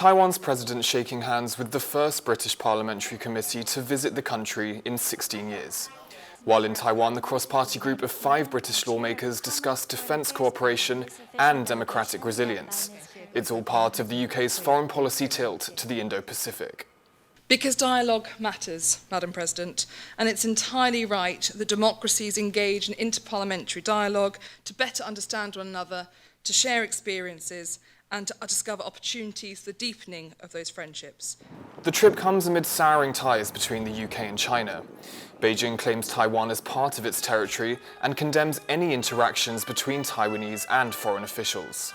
Taiwan's president shaking hands with the first British parliamentary committee to visit the country in 16 years. While in Taiwan, the cross-party group of 5 British lawmakers discussed defence cooperation and democratic resilience. It's all part of the UK's foreign policy tilt to the Indo-Pacific. Because dialogue matters, Madam President, and it's entirely right that democracies engage in interparliamentary dialogue to better understand one another, to share experiences, and to discover opportunities for the deepening of those friendships. The trip comes amid souring ties between the UK and China. Beijing claims Taiwan as part of its territory and condemns any interactions between Taiwanese and foreign officials.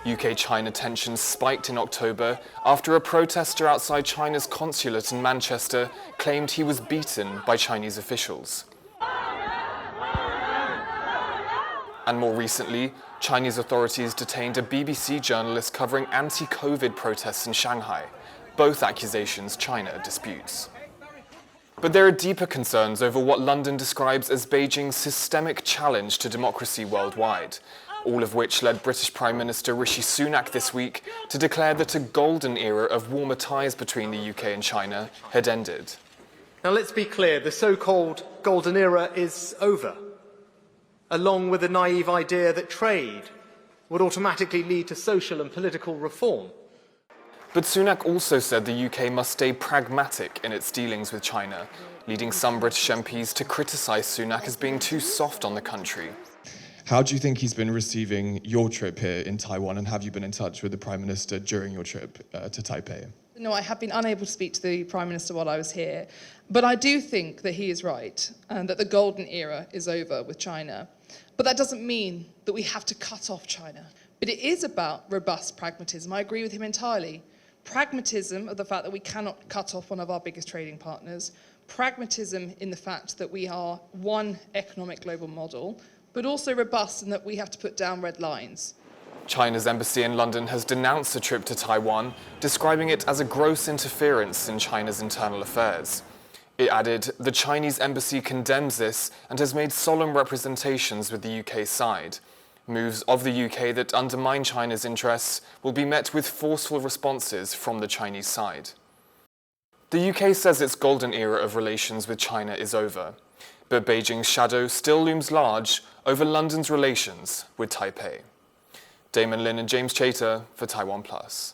UK-China tensions spiked in October after a protester outside China's consulate in Manchester claimed he was beaten by Chinese officials. And more recently, Chinese authorities detained a BBC journalist covering anti-COVID protests in Shanghai, both accusations China disputes. But there are deeper concerns over what London describes as Beijing's systemic challenge to democracy worldwide, all of which led British Prime Minister Rishi Sunak this week to declare that a golden era of warmer ties between the UK and China had ended. Now let's be clear, the so-called golden era is over, along with the naive idea that trade would automatically lead to social and political reform. But Sunak also said the UK must stay pragmatic in its dealings with China, leading some British MPs to criticise Sunak as being too soft on the country. How do you think he's been receiving your trip here in Taiwan, and have you been in touch with the Prime Minister during your trip to Taipei? No, I have been unable to speak to the Prime Minister while I was here, but I do think that he is right and that the golden era is over with China. But that doesn't mean that we have to cut off China. But it is about robust pragmatism. I agree with him entirely. Pragmatism of the fact that we cannot cut off one of our biggest trading partners. Pragmatism in the fact that we are one economic global model, but also robust in that we have to put down red lines. China's embassy in London has denounced the trip to Taiwan, describing it as a gross interference in China's internal affairs. It added, the Chinese embassy condemns this and has made solemn representations with the UK side. Moves of the UK that undermine China's interests will be met with forceful responses from the Chinese side. The UK says its golden era of relations with China is over, but Beijing's shadow still looms large over London's relations with Taipei. Damon, Lin and James Chater for TaiwanPlus.